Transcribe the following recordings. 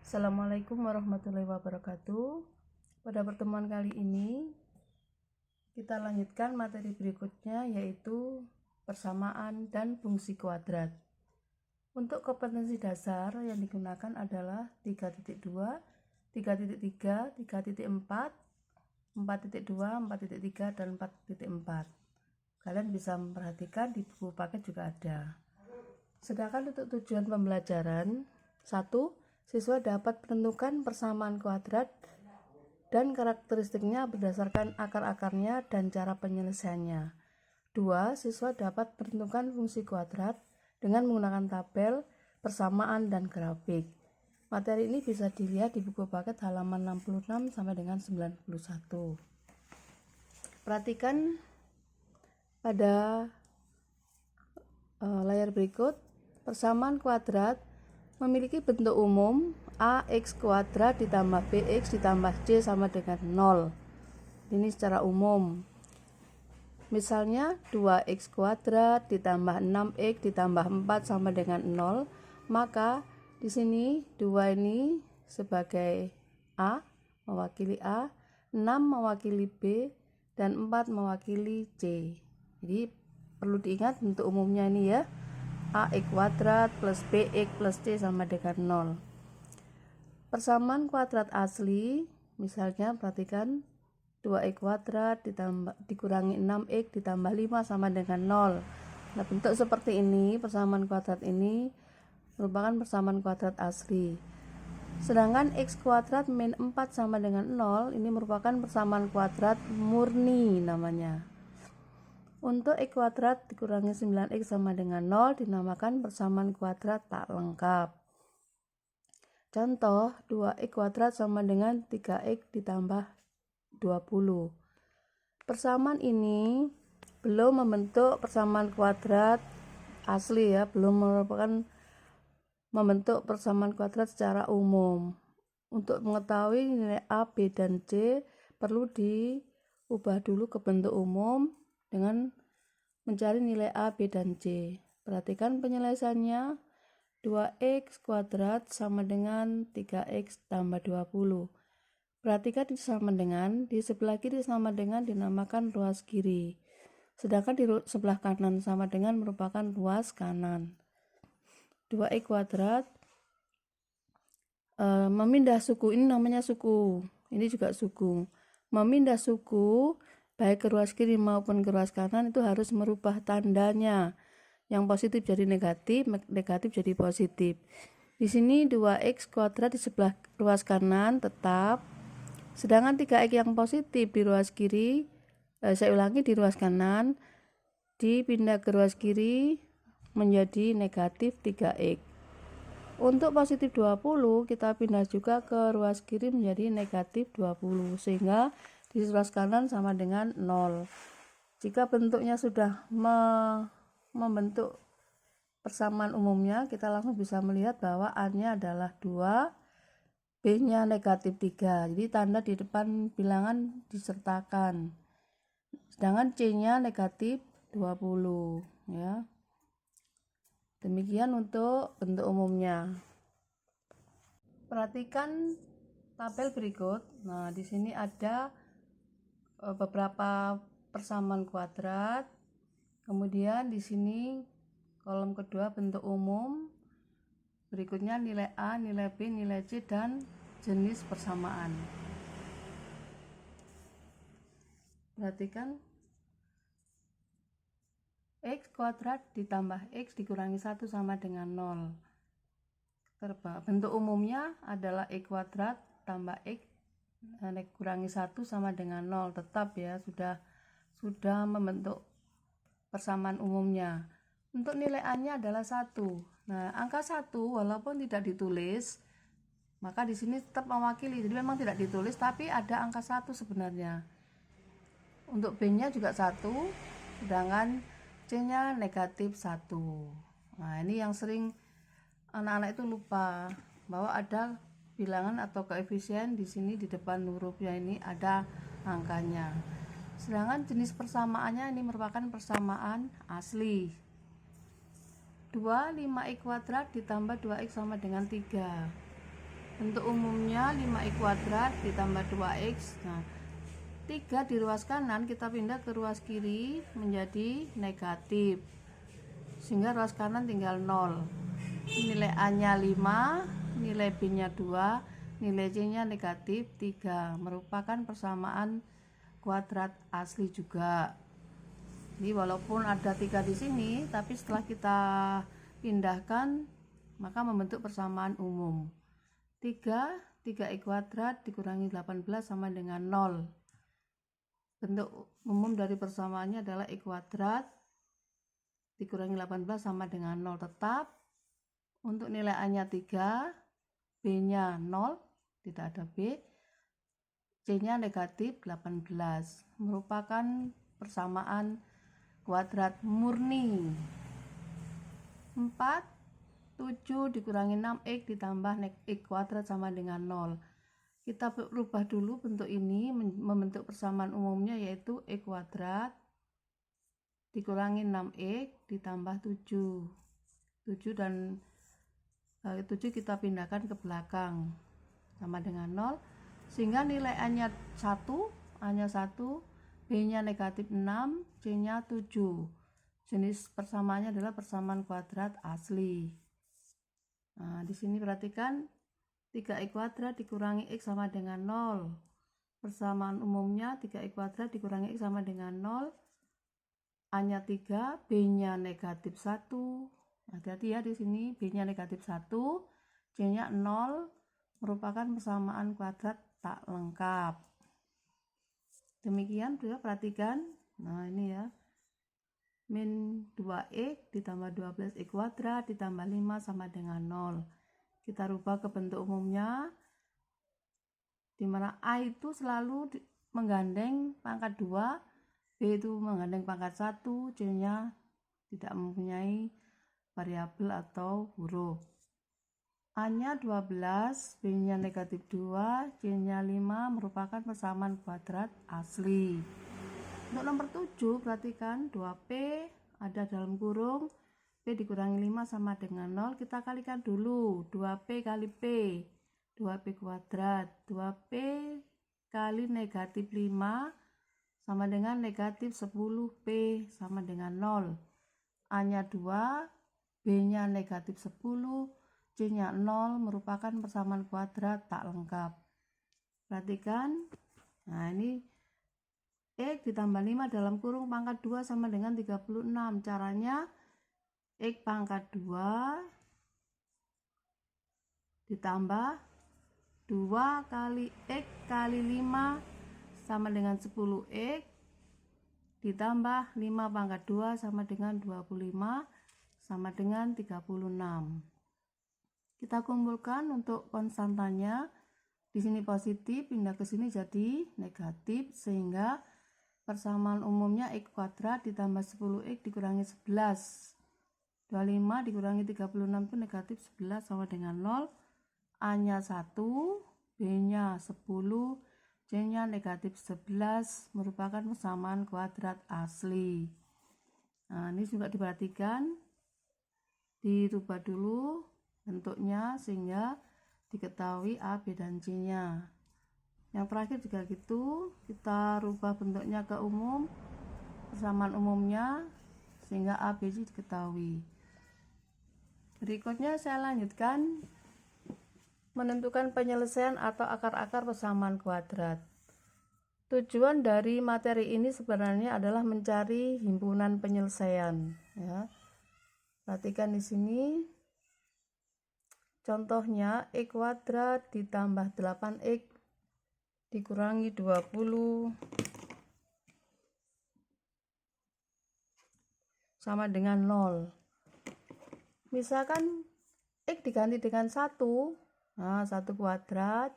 Assalamualaikum warahmatullahi wabarakatuh. Pada pertemuan kali ini kita lanjutkan materi berikutnya, yaitu persamaan dan fungsi kuadrat. Untuk kompetensi dasar yang digunakan adalah 3.2, 3.3, 3.4, 4.2, 4.3, dan 4.4. Kalian bisa memperhatikan di buku paket juga ada. Sedangkan untuk tujuan pembelajaran, 1. Siswa dapat menentukan persamaan kuadrat dan karakteristiknya berdasarkan akar-akarnya dan cara penyelesaiannya. 2. Siswa dapat menentukan fungsi kuadrat dengan menggunakan tabel, persamaan, dan grafik. Materi ini bisa dilihat di buku paket halaman 66 sampai dengan 91. Perhatikan pada layar berikut. Persamaan kuadrat memiliki bentuk umum ax kuadrat ditambah bx ditambah c sama dengan 0. Ini secara umum. Misalnya 2x kuadrat ditambah 6x ditambah 4 sama dengan 0, maka di sini 2 ini sebagai A, mewakili A, 6 mewakili B, dan 4 mewakili C. Jadi perlu diingat bentuk umumnya ini ya. Ax kuadrat plus bx plus c sama dengan 0. Persamaan kuadrat asli, misalnya perhatikan 2x kuadrat dikurangi 6x ditambah 5 sama dengan 0. Nah, bentuk seperti ini, persamaan kuadrat ini merupakan persamaan kuadrat asli. Sedangkan x kuadrat min 4 sama dengan 0, ini merupakan persamaan kuadrat murni namanya. Untuk x kuadrat dikurangi 9x sama dengan 0 dinamakan persamaan kuadrat tak lengkap. Contoh, 2x kuadrat sama dengan 3x ditambah 20. Persamaan ini belum membentuk persamaan kuadrat asli ya, belum merupakan membentuk persamaan kuadrat secara umum. Untuk mengetahui nilai A, B, dan C perlu diubah dulu ke bentuk umum dengan mencari nilai A, B, dan C. Perhatikan penyelesaiannya. 2x kuadrat sama dengan 3x tambah 20. Perhatikan di sama dengan, di sebelah kiri sama dengan dinamakan ruas kiri. Sedangkan di sebelah kanan sama dengan merupakan ruas kanan. 2x kuadrat memindah suku, ini namanya suku. Ini juga suku. Memindah suku baik ke ruas kiri maupun ke ruas kanan itu harus merubah tandanya. Yang positif jadi negatif, negatif jadi positif. Di sini 2x kuadrat di sebelah ruas kanan tetap. Sedangkan 3x yang positif di ruas kiri, saya ulangi, di ruas kanan dipindah ke ruas kiri menjadi negatif 3x. Untuk positif 20 kita pindah juga ke ruas kiri menjadi negatif 20, sehingga di ruas kanan sama dengan 0. Jika bentuknya sudah membentuk persamaan umumnya, kita langsung bisa melihat bahwa A-nya adalah 2, B-nya negatif 3. Jadi tanda di depan bilangan disertakan. Sedangkan C-nya negatif 20 ya. Demikian untuk bentuk umumnya. Perhatikan tabel berikut. Nah, di sini ada beberapa persamaan kuadrat. Kemudian di sini kolom kedua bentuk umum. Berikutnya nilai A, nilai B, nilai C, dan jenis persamaan. Perhatikan x kuadrat ditambah x dikurangi 1 sama dengan 0. Bentuk umumnya adalah x kuadrat tambah x kurangi 1 sama dengan 0. Tetap ya, sudah membentuk persamaan umumnya. Untuk nilai A-nya adalah 1. Nah, angka 1 walaupun tidak ditulis, maka di sini tetap mewakili. Jadi memang tidak ditulis tapi ada angka 1 sebenarnya. Untuk B-nya juga 1, sedangkan C-nya negatif 1. Nah, ini yang sering anak-anak itu lupa bahwa ada bilangan atau koefisien di sini di depan hurufnya ini ada angkanya. Sedangkan jenis persamaannya ini merupakan persamaan asli. 2, 5x kuadrat ditambah 2x sama dengan 3. Bentuk umumnya 5x kuadrat ditambah 2x. Nah, 3 di ruas kanan kita pindah ke ruas kiri menjadi negatif, sehingga ruas kanan tinggal 0. Nilai A nya 5, nilai B nya 2, nilai C nya negatif 3, merupakan persamaan kuadrat asli juga. Jadi walaupun ada 3 di sini, tapi setelah kita pindahkan maka membentuk persamaan umum. 3x kuadrat dikurangi 18 sama dengan 0. Bentuk umum dari persamaannya adalah x kuadrat dikurangi 18 sama dengan 0 tetap. Untuk nilai A nya 3, B nya 0, tidak ada B, C nya negatif 18, merupakan persamaan kuadrat murni. 4, 7 dikurangi 6x ditambah x kuadrat sama dengan 0. Kita rubah dulu bentuk ini membentuk persamaan umumnya, yaitu x kuadrat dikurangi 6x ditambah 7. 7 dan 7 kita pindahkan ke belakang sama dengan 0, sehingga nilai A nya 1, B nya negatif 6, C nya 7. Jenis persamaannya adalah persamaan kuadrat asli. Nah, di sini perhatikan 3x kuadrat dikurangi x sama dengan 0. Persamaan umumnya 3x kuadrat dikurangi x sama dengan 0. A nya 3, B nya negatif 1. Hati-hati ya di sini, B nya negatif 1, C nya 0, merupakan persamaan kuadrat tak lengkap. Demikian juga perhatikan. Nah, ini ya. Min 2x ditambah 12x kuadrat ditambah 5 sama dengan 0. Kita rubah ke bentuk umumnya, di mana A itu selalu menggandeng pangkat 2, B itu menggandeng pangkat 1, C nya tidak mempunyai variabel atau huruf. A nya 12, B nya negatif 2, C nya 5, merupakan persamaan kuadrat asli. Untuk nomor 7, perhatikan 2P ada dalam kurung, P dikurangi 5 sama dengan 0. Kita kalikan dulu, 2P kali P, 2P kuadrat. 2P kali negatif 5 sama dengan negatif 10P sama dengan 0. A nya 2, B nya negatif 10, C nya 0, merupakan persamaan kuadrat tak lengkap. Perhatikan, nah ini X ditambah 5 dalam kurung pangkat 2 sama dengan 36. Caranya X pangkat 2 ditambah 2 kali X kali 5 sama dengan 10X ditambah 5 pangkat 2 sama dengan 25 sama dengan 36. Kita kumpulkan untuk konstantanya. Di sini positif, pindah ke sini jadi negatif, sehingga persamaan umumnya x kuadrat ditambah 10x dikurangi 11. 25 dikurangi 36 itu negatif 11 sama dengan 0. A nya 1, B nya 10, C nya negatif 11, merupakan persamaan kuadrat asli. Nah, ini juga diperhatikan, dirubah dulu bentuknya sehingga diketahui A, B, dan C nya. Yang terakhir juga gitu, kita rubah bentuknya ke umum, persamaan umumnya, sehingga A, B, C diketahui. Berikutnya saya lanjutkan menentukan penyelesaian atau akar-akar persamaan kuadrat. Tujuan dari materi ini sebenarnya adalah mencari himpunan penyelesaian. Ya. Perhatikan di sini, contohnya x kuadrat ditambah 8x dikurangi 20 sama dengan 0. Misalkan x diganti dengan 1, nah 1 kuadrat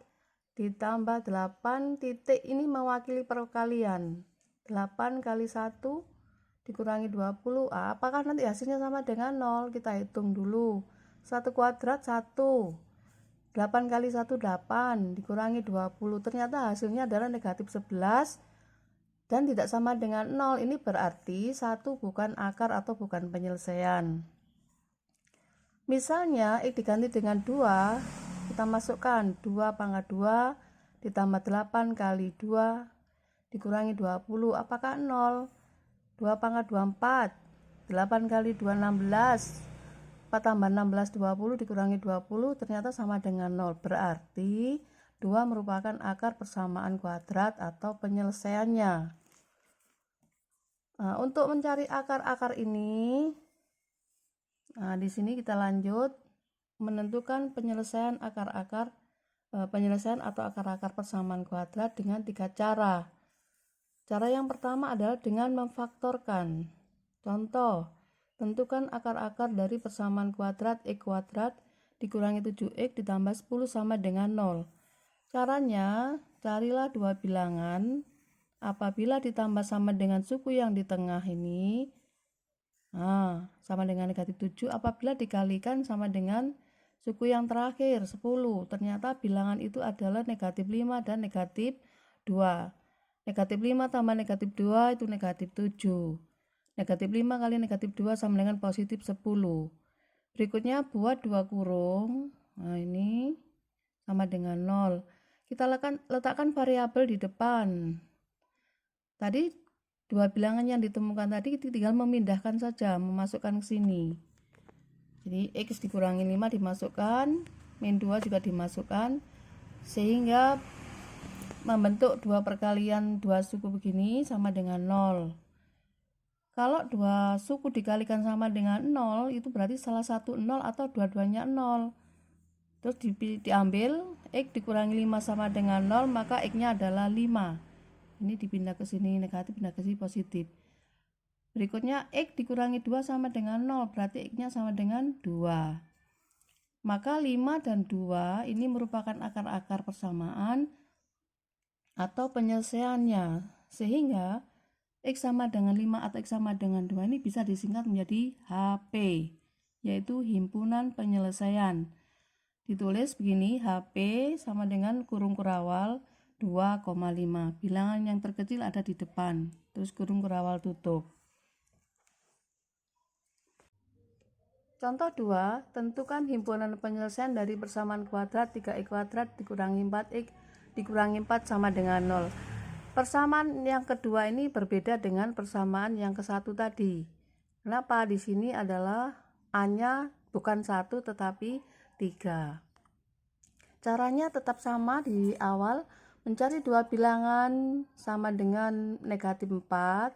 ditambah 8 titik, ini mewakili perkalian. 8 kali 1 dikurangi 20, apakah nanti hasilnya sama dengan 0? Kita hitung dulu. 1 kuadrat 1, 8 kali 1 8 dikurangi 20, ternyata hasilnya adalah negatif 11 dan tidak sama dengan 0. Ini berarti 1 bukan akar atau bukan penyelesaian. Misalnya x diganti dengan 2, Kita masukkan 2 pangkat 2 ditambah 8 kali 2 dikurangi 20. Apakah 0? 2 pangkat 2 4. 8 kali 2 16. 4 tambah 16 20 dikurangi 20 ternyata sama dengan 0. Berarti 2 merupakan akar persamaan kuadrat atau penyelesaiannya. Nah, untuk mencari akar-akar ini, di sini kita lanjut menentukan penyelesaian akar-akar penyelesaian atau akar-akar persamaan kuadrat dengan 3 cara. Cara yang pertama adalah dengan memfaktorkan. Contoh, tentukan akar-akar dari persamaan kuadrat x kuadrat dikurangi 7x ditambah 10 sama dengan 0. Caranya, carilah dua bilangan. Apabila ditambah sama dengan suku yang di tengah ini, sama dengan negatif 7. Apabila dikalikan sama dengan suku yang terakhir 10, ternyata bilangan itu adalah negatif 5 dan negatif 2. Negatif 5 tambah negatif 2 itu negatif 7. Negatif 5 kali negatif 2 sama dengan positif 10. Berikutnya buat 2 kurung. Nah, ini sama dengan 0. Kita letakkan variabel di depan. Tadi dua bilangan yang ditemukan tadi tinggal memindahkan saja, memasukkan ke sini. Jadi x dikurangi 5 dimasukkan, min 2 juga dimasukkan, sehingga membentuk dua perkalian dua suku begini sama dengan 0. Kalau dua suku dikalikan sama dengan 0, itu berarti salah satu 0 atau dua-duanya 0. Terus diambil x dikurangi 5 sama dengan 0, maka x-nya adalah 5. Ini dipindah ke sini negatif, pindah ke sini positif. Berikutnya x dikurangi 2 sama dengan 0, berarti x-nya sama dengan 2. Maka 5 dan 2 ini merupakan akar-akar persamaan atau penyelesaiannya. Sehingga x sama dengan 5 atau x sama dengan 2 ini bisa disingkat menjadi HP, yaitu himpunan penyelesaian. Ditulis begini, HP sama dengan kurung kurawal 2,5. Bilangan yang terkecil ada di depan, terus kurung kurawal tutup. Contoh 2, tentukan himpunan penyelesaian dari persamaan kuadrat 3x kuadrat dikurangi 4x dikurangi 4 sama dengan 0. Persamaan yang kedua ini berbeda dengan persamaan yang ke satu tadi. Kenapa? Di sini adalah A-nya bukan 1 tetapi 3. Caranya tetap sama di awal, mencari dua bilangan sama dengan negatif 4.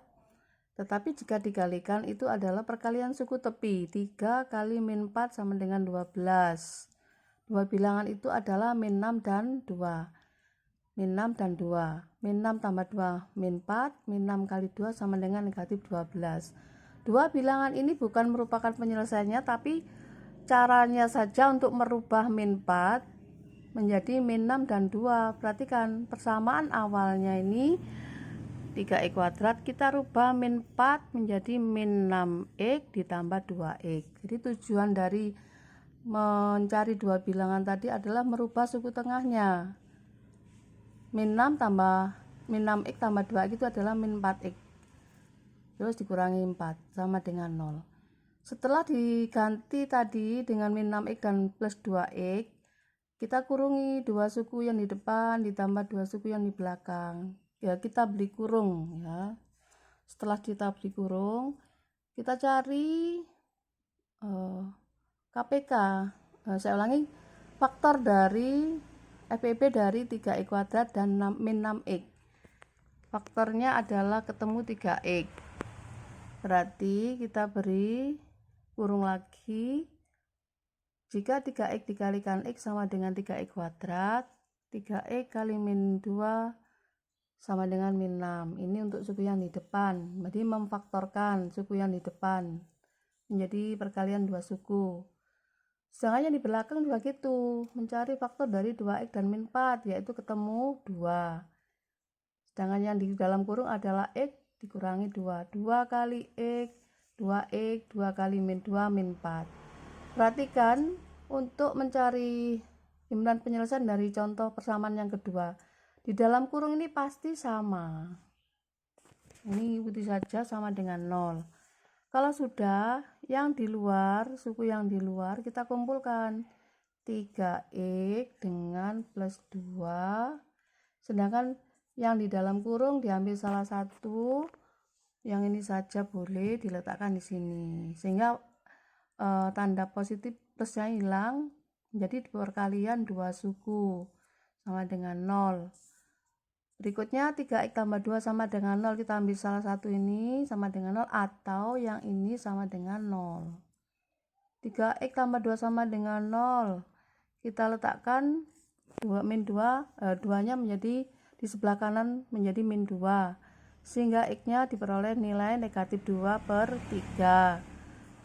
Tetapi jika dikalikan itu adalah perkalian suku tepi. 3 kali min 4 sama dengan 12. Dua bilangan itu adalah min 6 dan 2. Min 6 dan 2. Min 6 tambah 2 min 4. Min 6 kali 2 sama dengan negatif 12. Dua bilangan ini bukan merupakan penyelesaiannya, tapi caranya saja untuk merubah min 4 menjadi min 6 dan 2. Perhatikan persamaan awalnya ini 3x kuadrat, kita rubah min 4 menjadi min 6x ditambah 2x. Jadi tujuan dari mencari dua bilangan tadi adalah merubah suku tengahnya. Min 6 tambah min 6x tambah 2x itu adalah min 4x. Terus dikurangi 4 sama dengan 0. Setelah diganti tadi dengan min 6x dan plus 2x, kita kurungi dua suku yang di depan ditambah dua suku yang di belakang. Ya, kita beri kurung ya. Setelah kita beri kurung, kita cari KPK. Saya ulangi, faktor dari FPB dari 3x kuadrat dan min 6x. Faktornya adalah ketemu 3x. Berarti kita beri kurung lagi. Jika 3x dikalikan x sama dengan 3x kuadrat, 3x kali min 2 sama dengan min 6. Ini untuk suku yang di depan. Jadi memfaktorkan suku yang di depan menjadi perkalian dua suku. Sedangkan yang di belakang juga gitu, mencari faktor dari 2x dan min 4, yaitu ketemu 2. Sedangkan yang di dalam kurung adalah x dikurangi 2. 2 kali x, 2x, 2 kali min 2, min 4. Perhatikan untuk mencari himpunan penyelesaian dari contoh persamaan yang kedua. Di dalam kurung ini pasti sama. Ini ikuti saja sama dengan 0. Kalau sudah, yang di luar, suku yang di luar kita kumpulkan. 3x dengan plus 2, sedangkan yang di dalam kurung diambil salah satu, yang ini saja boleh diletakkan di sini, sehingga tanda positif plusnya hilang, menjadi perkalian 2 suku sama dengan 0. Berikutnya 3x tambah 2 sama dengan 0, kita ambil salah satu ini sama dengan 0 atau yang ini sama dengan 0. 3x tambah 2 sama dengan 0, kita letakkan 2 min 2, 2-nya menjadi di sebelah kanan menjadi min 2, sehingga x-nya diperoleh nilai negatif 2/3.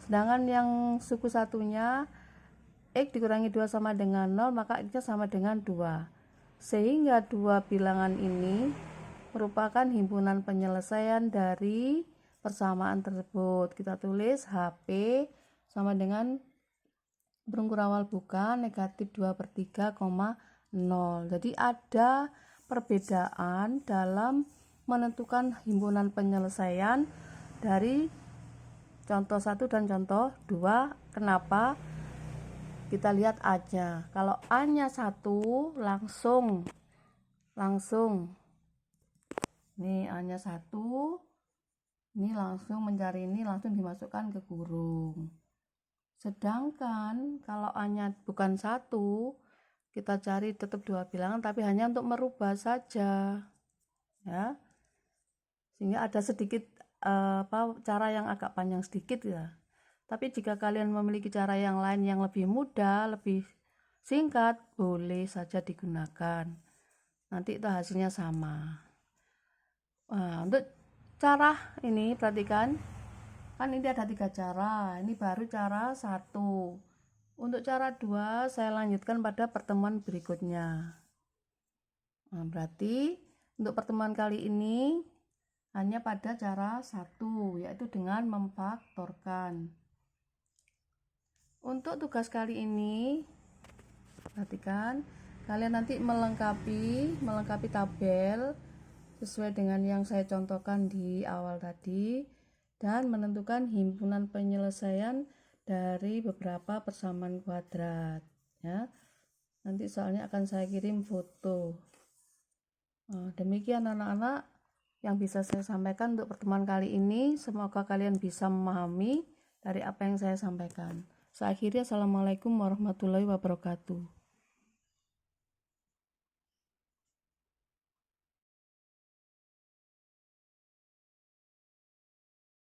Sedangkan yang suku satunya x dikurangi 2 sama dengan 0, maka x-nya sama dengan 2. Sehingga dua bilangan ini merupakan himpunan penyelesaian dari persamaan tersebut. Kita tulis HP sama dengan berungkur awal bukan negatif 2/3,0. Jadi ada perbedaan dalam menentukan himpunan penyelesaian dari contoh 1 dan contoh 2. Kenapa? Kita lihat A-nya. Kalau A-nya 1 langsung ini A-nya 1, ini langsung mencari ini langsung dimasukkan ke kurung. Sedangkan kalau A-nya bukan 1, kita cari tetap dua bilangan tapi hanya untuk merubah saja, ya. Sehingga ada sedikit cara yang agak panjang sedikit ya. Tapi jika kalian memiliki cara yang lain yang lebih mudah, lebih singkat, boleh saja digunakan. Nanti itu hasilnya sama. Nah, untuk cara ini perhatikan, kan ini ada 3 cara. Ini baru cara 1. Untuk cara 2 saya lanjutkan pada pertemuan berikutnya. Nah, berarti untuk pertemuan kali ini hanya pada cara 1, yaitu dengan memfaktorkan. Untuk tugas kali ini, perhatikan, kalian nanti melengkapi tabel sesuai dengan yang saya contohkan di awal tadi dan menentukan himpunan penyelesaian dari beberapa persamaan kuadrat, ya. Nanti soalnya akan saya kirim foto. Demikian anak-anak yang bisa saya sampaikan untuk pertemuan kali ini. Semoga kalian bisa memahami dari apa yang saya sampaikan. Saya akhiri, assalamualaikum warahmatullahi wabarakatuh.